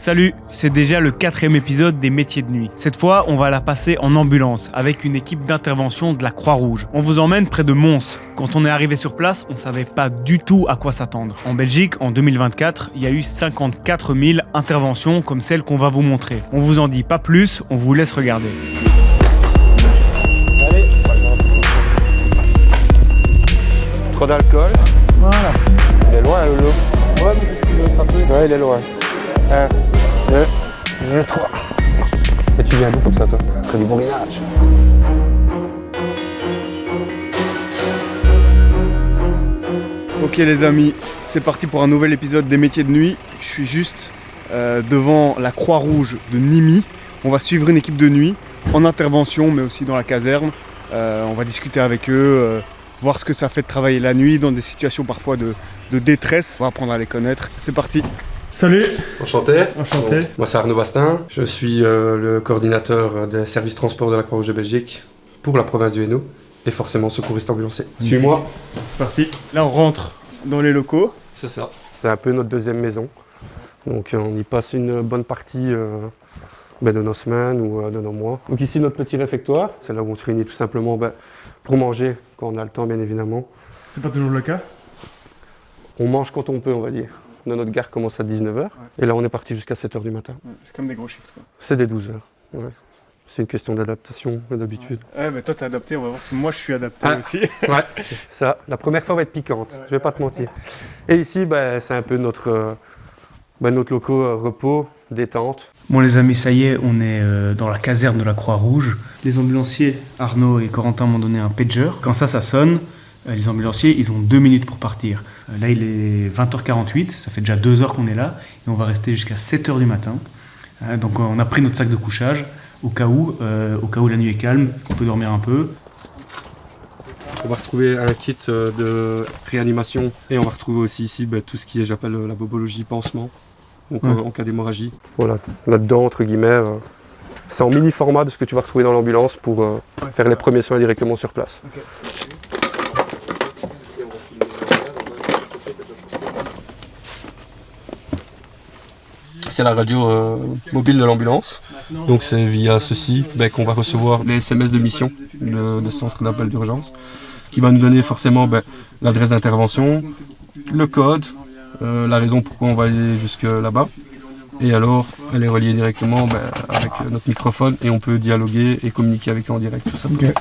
Salut, c'est déjà le 4e épisode des métiers de nuit. Cette fois, on va la passer en ambulance avec une équipe d'intervention de la Croix-Rouge. On vous emmène près de Mons. Quand on est arrivé sur place, on savait pas du tout à quoi s'attendre. En Belgique, en 2024, il y a eu 54 000 interventions comme celle qu'on va vous montrer. On vous en dit pas plus, on vous laisse regarder. Allez. Trop d'alcool. Voilà. Il est loin, Lolo. Ouais, mais tu veux frapper. Ouais, il est loin. 1, 2, 3. Et tu viens d'où comme ça, toi? Près du bourlinage. Ok les amis, c'est parti pour un nouvel épisode des métiers de nuit. Je suis juste devant la Croix-Rouge de Nîmes. On va suivre une équipe de nuit en intervention, mais aussi dans la caserne. On va discuter avec eux, voir ce que ça fait de travailler la nuit dans des situations parfois de détresse. On va apprendre à les connaître. C'est parti. Salut. Enchanté. Enchanté. Donc, moi c'est Arnaud Bastin, je suis le coordinateur des services transport de la Croix-Rouge de Belgique pour la province du Hainaut et forcément secouriste ambulancier. Suis-moi. C'est parti. Là on rentre dans les locaux. C'est ça. C'est un peu notre deuxième maison. Donc on y passe une bonne partie de nos semaines ou de nos mois. Donc ici notre petit réfectoire, c'est là où on se réunit tout simplement pour manger quand on a le temps bien évidemment. C'est pas toujours le cas. On mange quand on peut on va dire. Notre gare commence à 19h et là on est parti jusqu'à 7h du matin. Ouais, c'est comme des gros shifts quoi. C'est des 12 heures. Ouais. C'est une question d'adaptation et d'habitude. Ouais, mais toi t'es adapté, on va voir si moi je suis adapté aussi. Ouais, ça, la première fois va être piquante, je vais pas te mentir. Et ici, c'est un peu notre loco repos, détente. Bon les amis, ça y est, on est dans la caserne de la Croix-Rouge. Les ambulanciers, Arnaud et Corentin m'ont donné un pager. Quand ça sonne, les ambulanciers, ils ont 2 minutes pour partir. Là, il est 20h48, ça fait déjà 2 heures qu'on est là, et on va rester jusqu'à 7h du matin. Donc on a pris notre sac de couchage, au cas où la nuit est calme, qu'on peut dormir un peu. On va retrouver un kit de réanimation, et on va retrouver aussi ici tout ce qui est, j'appelle la bobologie, pansement, donc en cas d'hémorragie. Voilà, là-dedans, entre guillemets, c'est en mini format de ce que tu vas retrouver dans l'ambulance pour faire les premiers soins directement sur place. Okay. C'est la radio mobile de l'ambulance. Donc c'est via ceci qu'on va recevoir les SMS de mission des centres d'appel d'urgence qui va nous donner forcément l'adresse d'intervention, le code, la raison pourquoi on va aller jusque là-bas. Et alors elle est reliée directement avec notre microphone et on peut dialoguer et communiquer avec eux en direct tout simplement. Okay.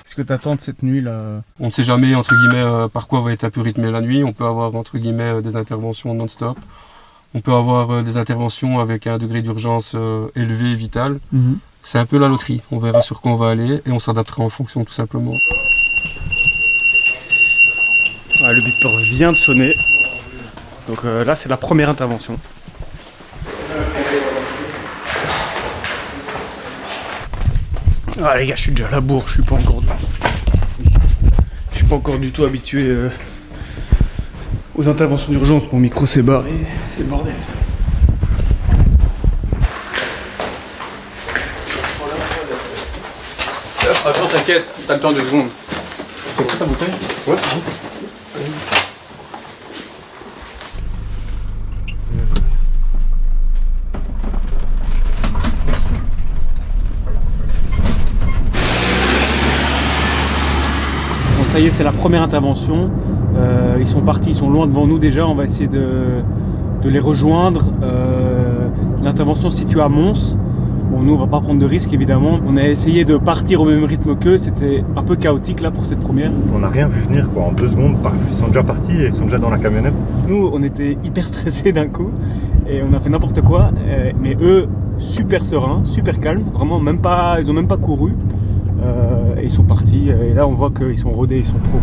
Qu'est-ce que tu attends de cette nuit-là? On ne sait jamais entre guillemets par quoi va être un peu rythmée la nuit. On peut avoir entre guillemets des interventions non-stop. On peut avoir des interventions avec un degré d'urgence élevé, vital. C'est un peu la loterie. On verra sur quoi on va aller et on s'adaptera en fonction tout simplement. Le beeper vient de sonner. Donc là, c'est la première intervention. Les gars, je suis déjà à la bourre. Je suis pas encore du tout habitué aux interventions d'urgence. Mon micro s'est barré, c'est le bordel. Attends, t'inquiète, t'as le temps de 2 secondes. C'est ça ta bouteille? Ouais, Bon, ça y est, c'est la première intervention. Ils sont partis, ils sont loin devant nous déjà. On va essayer de les rejoindre. L'intervention se situe à Mons. Bon, nous, on va pas prendre de risques évidemment. On a essayé de partir au même rythme qu'eux. C'était un peu chaotique là pour cette première. On n'a rien vu venir quoi. En 2 secondes, ils sont déjà partis et ils sont déjà dans la camionnette. Nous, on était hyper stressés d'un coup et on a fait n'importe quoi. Mais eux, super sereins, super calmes. Vraiment, ils ont même pas couru. Et ils sont partis. Et là, on voit qu'ils sont rodés, ils sont pros.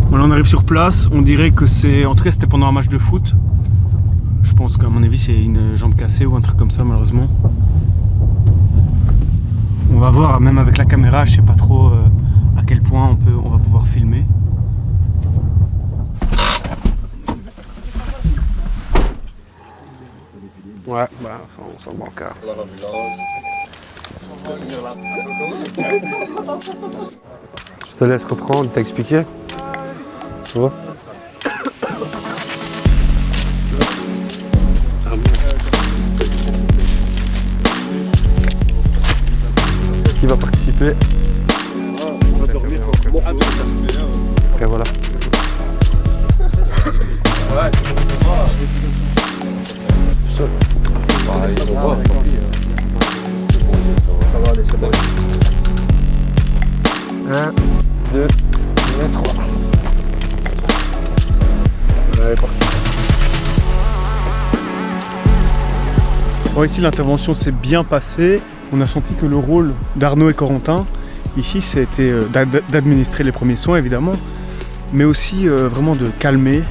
Voilà, on arrive sur place, on dirait que c'est... En tout cas, c'était pendant un match de foot. Je pense qu'à mon avis, c'est une jambe cassée ou un truc comme ça, malheureusement. On va voir, même avec la caméra, je sais pas trop à quel point on va pouvoir filmer. Ouais, on s'en manque. Je te laisse reprendre, t'as expliqué? tu vois. Qui va participer? Et voilà. Seul. Ça va aller, c'est bon. 1, 2, 3. Allez, parti. Bon, ici l'intervention s'est bien passée. On a senti que le rôle d'Arnaud et Corentin, ici, c'était d'administrer les premiers soins évidemment, mais aussi vraiment de calmer,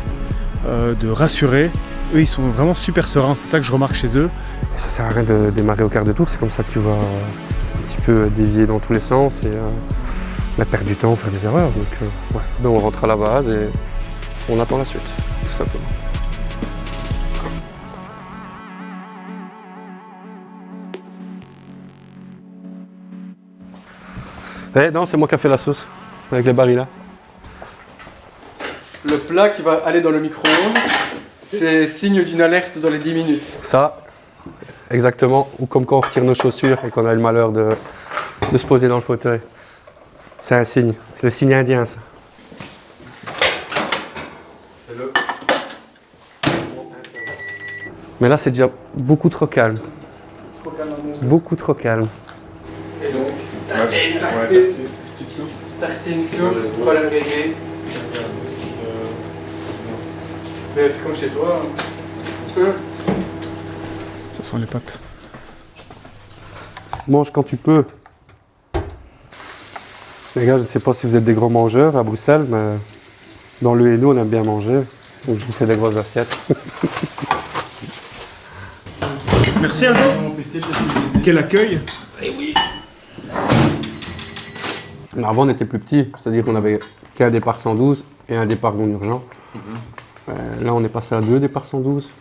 de rassurer. Eux, ils sont vraiment super sereins, c'est ça que je remarque chez eux. Et ça sert à rien de démarrer au quart de tour, c'est comme ça que tu vas un petit peu dévier dans tous les sens et perdre du temps, faire des erreurs. Donc, ouais. Donc on rentre à la base et on attend la suite, tout simplement. Eh non, c'est moi qui ai fait la sauce, avec les barils là. Le plat qui va aller dans le micro-ondes, c'est signe d'une alerte dans les 10 minutes. Ça, exactement, ou comme quand on retire nos chaussures et qu'on a le malheur de se poser dans le fauteuil. C'est un signe, c'est le signe indien ça. C'est le... Mais là c'est déjà beaucoup trop calme. Beaucoup trop calme. Et donc, tartine soupe, problème réglé. Mais fais comme chez toi. Ça sent les pâtes. Mange quand tu peux. Les gars, je ne sais pas si vous êtes des gros mangeurs à Bruxelles, mais dans le Hainaut, on aime bien manger. Donc je vous fais des grosses assiettes. Merci Arnaud. Quel accueil. Mais avant, on était plus petits, c'est-à-dire qu'on avait qu'un départ 112 et un départ non urgent. Là, on est passé à 2 départs 112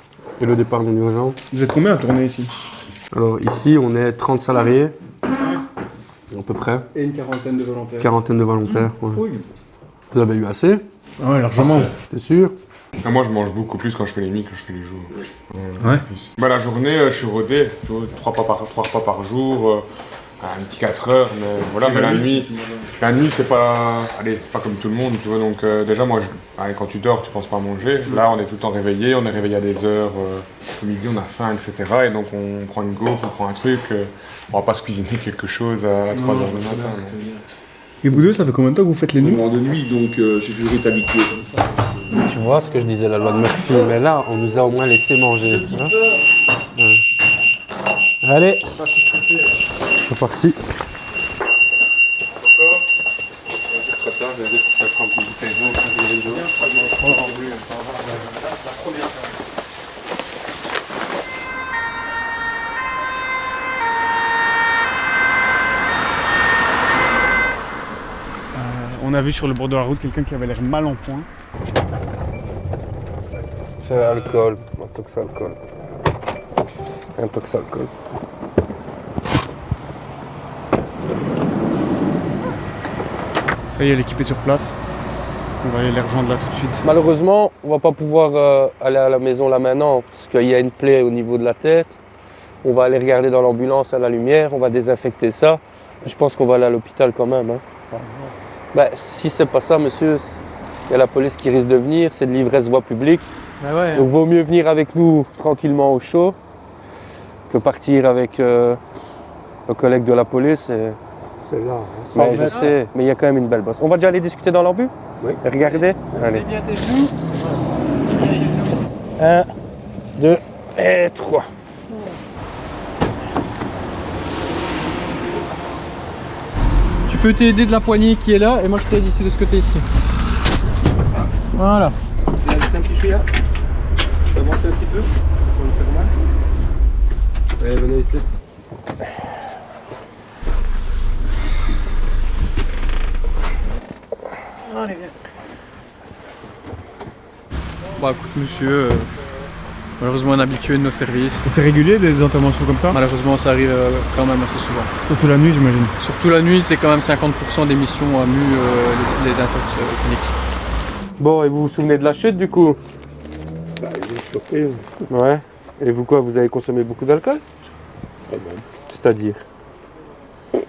et le départ non urgent. Vous êtes combien à tourner ici? Alors ici, on est 30 salariés, à peu près. Et une quarantaine de volontaires. Quarantaine de volontaires. Ouais. Vous avez eu assez? Ah ouais, largement. T'es sûr? Ah, moi je mange beaucoup plus quand je fais les nuits que je fais les jours. Ouais. Bah, la journée, je suis rodé, tu vois, 3 repas par jour, un petit 4 heures, mais voilà, mais la nuit c'est pas. Allez, c'est pas comme tout le monde, tu vois, donc déjà moi quand tu dors tu penses pas à manger. Là on est tout le temps réveillé, on est réveillé à des heures, au midi on a faim, etc. Et donc on prend une gaufre, on prend un truc, on va pas se cuisiner quelque chose à 3 heures du matin. Et vous deux, ça fait combien de temps que vous faites les nuits? De nuit, donc j'ai toujours été habitué comme ça. Tu vois ce que je disais, la loi de Murphy, mais là, on nous a au moins laissé manger. Hein? Ouais. Allez, c'est parti. On a vu sur le bord de la route quelqu'un qui avait l'air mal en point. C'est alcool, intox alcool. Intox alcool. Ça y est, l'équipe est sur place. On va aller les rejoindre là tout de suite. Malheureusement, on va pas pouvoir aller à la maison là maintenant, parce qu'il y a une plaie au niveau de la tête. On va aller regarder dans l'ambulance à la lumière, on va désinfecter ça. Je pense qu'on va aller à l'hôpital quand même. Hein. Ben, si c'est pas ça, monsieur, il y a la police qui risque de venir, c'est de l'ivresse voie publique. Bah ouais. Donc vaut mieux venir avec nous tranquillement au chaud que partir avec nos collègues de la police. C'est là. Ouais, je sais, mais il y a quand même une belle bosse. On va déjà aller discuter dans l'ambu? Oui. Regardez. Allez. 1, 2 et 3. Tu peux t'aider de la poignée qui est là et moi je t'aide ici de ce côté ici. Voilà. J'ai un petit chien. Je vais avancer un petit peu pour me faire mal. Allez, venez ici. Bah écoute monsieur, malheureusement un habitué de nos services. Et c'est régulier des interventions comme ça? Malheureusement ça arrive quand même assez souvent. Surtout la nuit, j'imagine. Surtout la nuit, c'est quand même 50% des missions à MU, les intox cliniques. Bon, et vous vous souvenez de la chute du coup? Bah, il est stoppé. Ouais. Et vous quoi, vous avez consommé beaucoup d'alcool? Pas mal. C'est-à-dire? De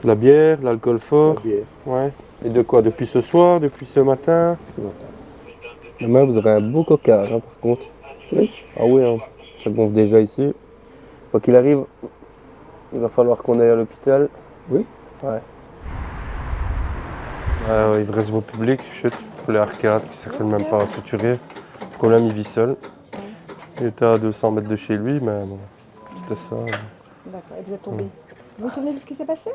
la bière, de l'alcool fort? La bière. Ouais. Et de quoi? Depuis ce soir? Depuis ce matin? Demain, vous aurez un beau coquard, hein, par contre. Oui. Ah oui, hein. Ça gonfle déjà ici. Quoi qu'il arrive, il va falloir qu'on aille à l'hôpital. Oui. Ouais. Il reste vos publics, chute pour les arcades, qui est certainement même pas suturé. Le problème, il vit seul. Il était à 200 mètres de chez lui, mais bon, c'était ça. D'accord, et vous êtes tombé. Vous vous souvenez de ce qui s'est passé?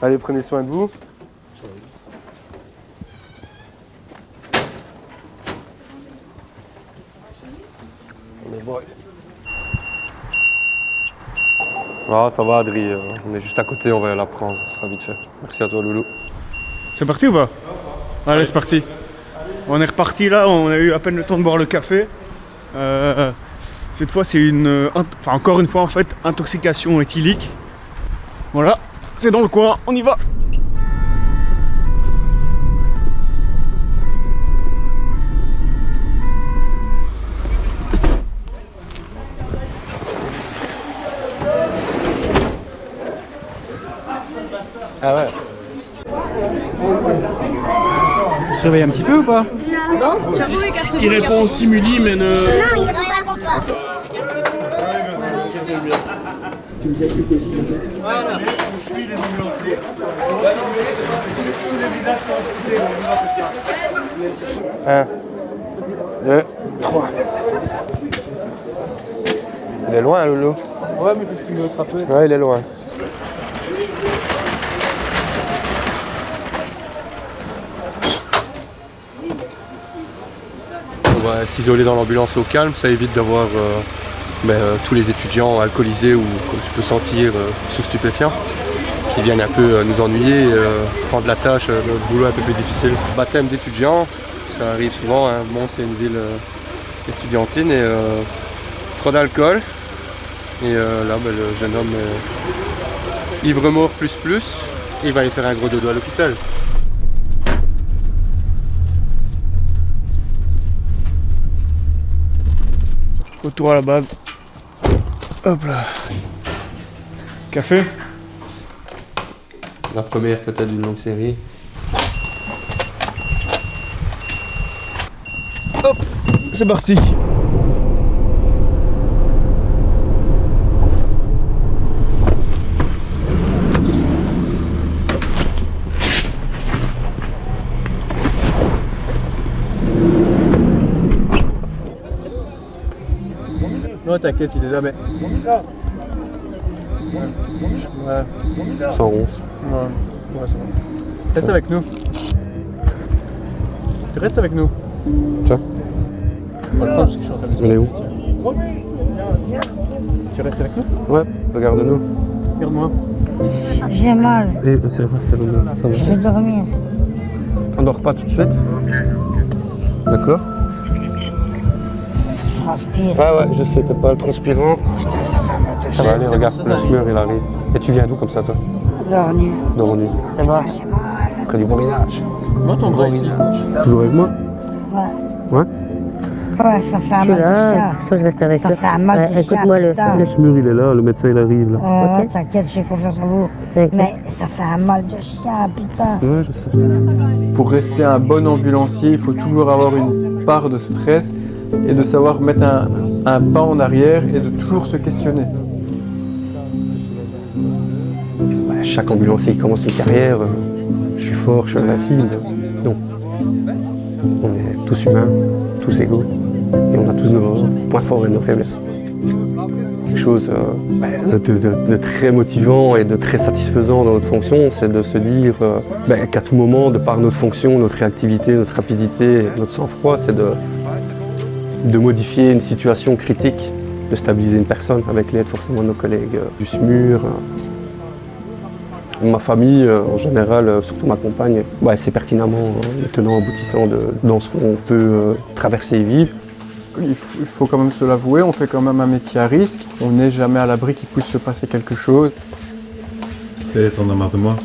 Allez, prenez soin de vous. Ah, ça va, Adri. On est juste à côté, on va la prendre. Ça sera vite fait. Merci à toi, Loulou. C'est parti ou pas? Allez, c'est parti. On est reparti là, on a eu à peine le temps de boire le café. Cette fois, c'est encore une fois en fait, intoxication éthylique. Voilà, c'est dans le coin, on y va. Ah ouais. Tu te réveilles un petit peu ou pas? Non, j'avoue, car Il répond au stimuli, mais ne... Non, il répond pas. Un, deux, trois. Il est loin, Loulou. Ouais, mais je suis attrapé. Ouais, il est loin. On va s'isoler dans l'ambulance au calme, ça évite d'avoir tous les étudiants alcoolisés ou, comme tu peux sentir, sous stupéfiants, qui viennent un peu nous ennuyer, rendre la tâche, notre boulot un peu plus difficile. Baptême d'étudiants, ça arrive souvent, hein. Bon, c'est une ville estudiantine et trop d'alcool. Et là, le jeune homme ivre-mort plus, il va aller faire un gros dodo à l'hôpital. Retour à la base. Hop là. Café. La première peut-être d'une longue série. Hop, c'est parti. Non, t'inquiète, il est là, mais... Ouais, 111. ouais, ça va. Reste avec nous. Tu restes avec nous. Tiens. Moi, je prends parce que je suis en train de Elle est où? Tu restes avec nous? Ouais, regarde-nous. Regarde-moi. J'ai mal, C'est vrai, c'est bon. Ça va. je vais dormir. On dort pas tout de suite. D'accord. Je transpire. Ouais, je sais, t'es pas le transpirant. Putain, ça fait mal de Ça va aller, regarde, le SMUR il arrive. Et tu viens d'où comme ça, toi? dormir. Dormi. Putain, j'ai mal. Près du borinage. Moi, ton bras ici. Toujours avec moi? Ouais. Ouais. Ouais, ça fait un mal de chat. je reste avec Ça toi. fait un mal de chat, Écoute-moi, putain. Le SMUR il est là, le médecin il arrive là. Ouais, t'inquiète, j'ai confiance en vous. Mais ça fait un mal de chien, putain. Ouais, je sais. Pour rester un bon ambulancier, il faut toujours avoir une part de stress et de savoir mettre un pas en arrière et de toujours se questionner. Ouais, chaque ambulancier qui commence une carrière, je suis fort, je suis invincible. Non. On est tous humains, tous égaux. Et on a tous nos points forts et nos faiblesses. Quelque chose de très motivant et de très satisfaisant dans notre fonction, c'est de se dire qu'à tout moment, de par notre fonction, notre réactivité, notre rapidité, notre sang-froid, c'est de modifier une situation critique, de stabiliser une personne avec l'aide forcément de nos collègues du SMUR. Ma famille, en général, surtout ma compagne, c'est pertinemment le tenant aboutissant dans ce qu'on peut traverser et vivre. Il faut quand même se l'avouer, on fait quand même un métier à risque. On n'est jamais à l'abri qu'il puisse se passer quelque chose. Et t'en as marre de moi?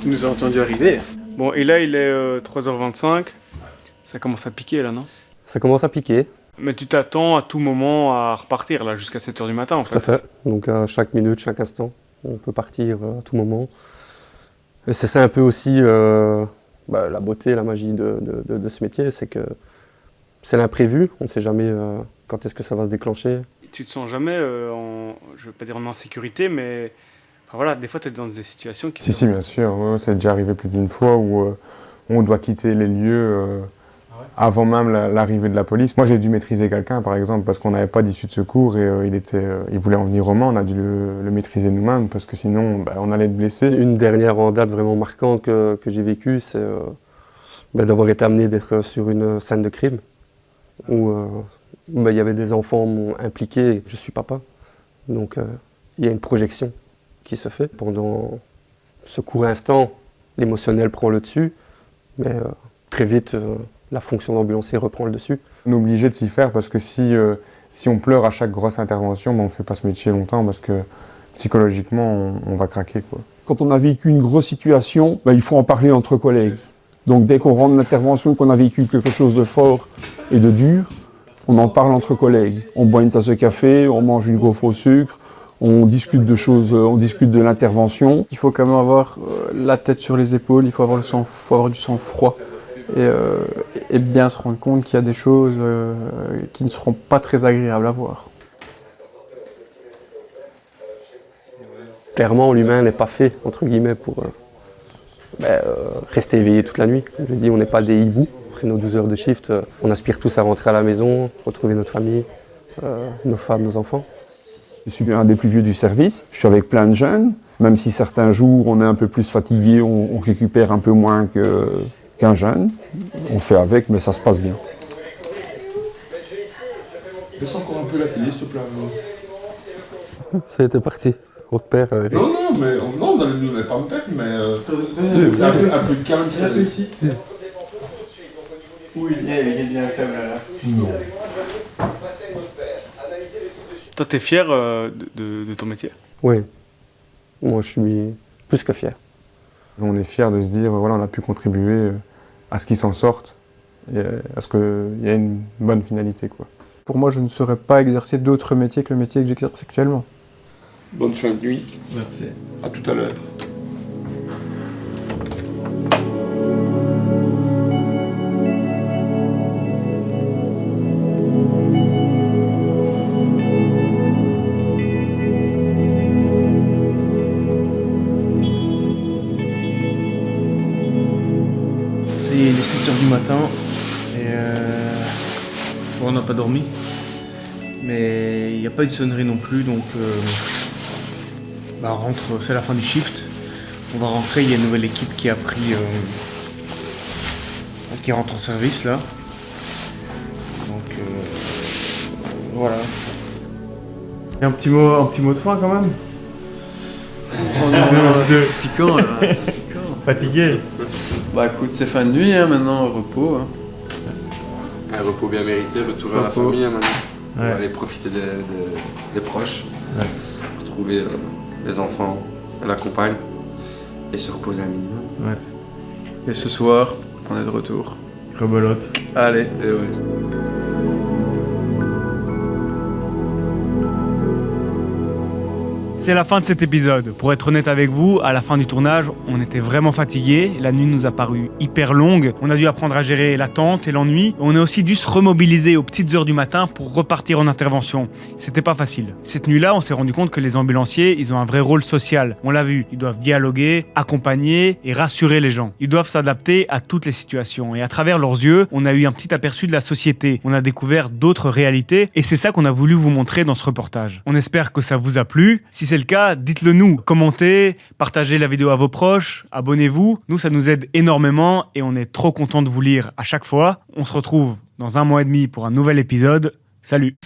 Tu nous as entendu arriver. Bon, et là, il est 3h25. Ça commence à piquer, là, non? Ça commence à piquer. Mais tu t'attends à tout moment à repartir, là, jusqu'à 7h du matin, en fait. Tout à fait. Donc à chaque minute, chaque instant, on peut partir à tout moment. Et c'est ça un peu aussi la beauté, la magie de ce métier, c'est que c'est l'imprévu. On ne sait jamais quand est-ce que ça va se déclencher. Tu te sens jamais, je veux pas dire en insécurité, mais enfin, voilà, des fois tu es dans des situations qui... Si, bien sûr, ouais, ça est déjà arrivé plus d'une fois où on doit quitter les lieux avant même l'arrivée de la police. Moi j'ai dû maîtriser quelqu'un par exemple parce qu'on n'avait pas d'issue de secours et il voulait en venir aux mains, on a dû le maîtriser nous-mêmes parce que sinon on allait être blessé. Une dernière en date vraiment marquante que j'ai vécue, c'est d'avoir été amené d'être sur une scène de crime où il y avait des enfants impliqués, je suis papa, donc il y a une projection qui se fait. Pendant ce court instant, l'émotionnel prend le dessus, mais très vite, la fonction d'ambulancier reprend le dessus. On est obligé de s'y faire parce que si on pleure à chaque grosse intervention, on ne fait pas ce métier longtemps parce que psychologiquement, on va craquer, quoi. Quand on a vécu une grosse situation, il faut en parler entre collègues. Donc dès qu'on rentre d'intervention, qu'on a vécu quelque chose de fort et de dur, on en parle entre collègues. On boit une tasse de café, on mange une gaufre au sucre, on discute de choses, on discute de l'intervention. Il faut quand même avoir la tête sur les épaules, il faut avoir du sang-froid et bien se rendre compte qu'il y a des choses qui ne seront pas très agréables à voir. Clairement, l'humain n'est pas fait, entre guillemets, pour rester éveillé toute la nuit. Comme je dis, on n'est pas des hiboux. Après nos 12 heures de shift, on aspire tous à rentrer à la maison, retrouver notre famille, nos femmes, nos enfants. Je suis un des plus vieux du service, je suis avec plein de jeunes. Même si certains jours on est un peu plus fatigué, on récupère un peu moins qu'un jeune. On fait avec, mais ça se passe bien. Laisse encore un peu la télé, s'il te plaît. Ça a été parti. Votre père... Non, vous allez pas me perdre, mais... un peu de calme, c'est... Oui, il est bien faible là. Toi, t'es fier de ton métier? Oui. Moi, je suis plus que fier. On est fiers de se dire, voilà, on a pu contribuer à ce qu'ils s'en sortent et à ce qu'il y ait une bonne finalité, quoi. Pour moi, je ne saurais pas exercer d'autres métiers que le métier que j'exerce actuellement. Bonne fin de nuit. Merci. À tout à l'heure. Ça y est, il est 7h du matin et bon, on n'a pas dormi, mais il n'y a pas eu de sonnerie non plus, donc on rentre, c'est la fin du shift. On va rentrer, il y a une nouvelle équipe qui a pris, qui rentre en service là. Donc voilà. Et un petit mot de fin quand même. Oh non, c'est piquant là. C'est piquant. Fatigué. Bah écoute, c'est fin de nuit maintenant, repos. Un repos bien mérité, retour à la famille maintenant. On va aller profiter des proches, retrouver les enfants et la compagne et se reposer un minimum. Et ce soir, on est de retour. Rebelote. Allez. Et ouais. C'est la fin de cet épisode. Pour être honnête avec vous, à la fin du tournage, on était vraiment fatigués. La nuit nous a paru hyper longue. On a dû apprendre à gérer l'attente et l'ennui. On a aussi dû se remobiliser aux petites heures du matin pour repartir en intervention. C'était pas facile. Cette nuit-là, on s'est rendu compte que les ambulanciers, ils ont un vrai rôle social. On l'a vu, ils doivent dialoguer, accompagner et rassurer les gens. Ils doivent s'adapter à toutes les situations. Et à travers leurs yeux, on a eu un petit aperçu de la société. On a découvert d'autres réalités et c'est ça qu'on a voulu vous montrer dans ce reportage. On espère que ça vous a plu. Si c'est le cas, dites-le nous. Commentez, partagez la vidéo à vos proches, abonnez-vous. Nous, ça nous aide énormément et on est trop contents de vous lire à chaque fois. On se retrouve dans 1 mois et demi pour un nouvel épisode. Salut!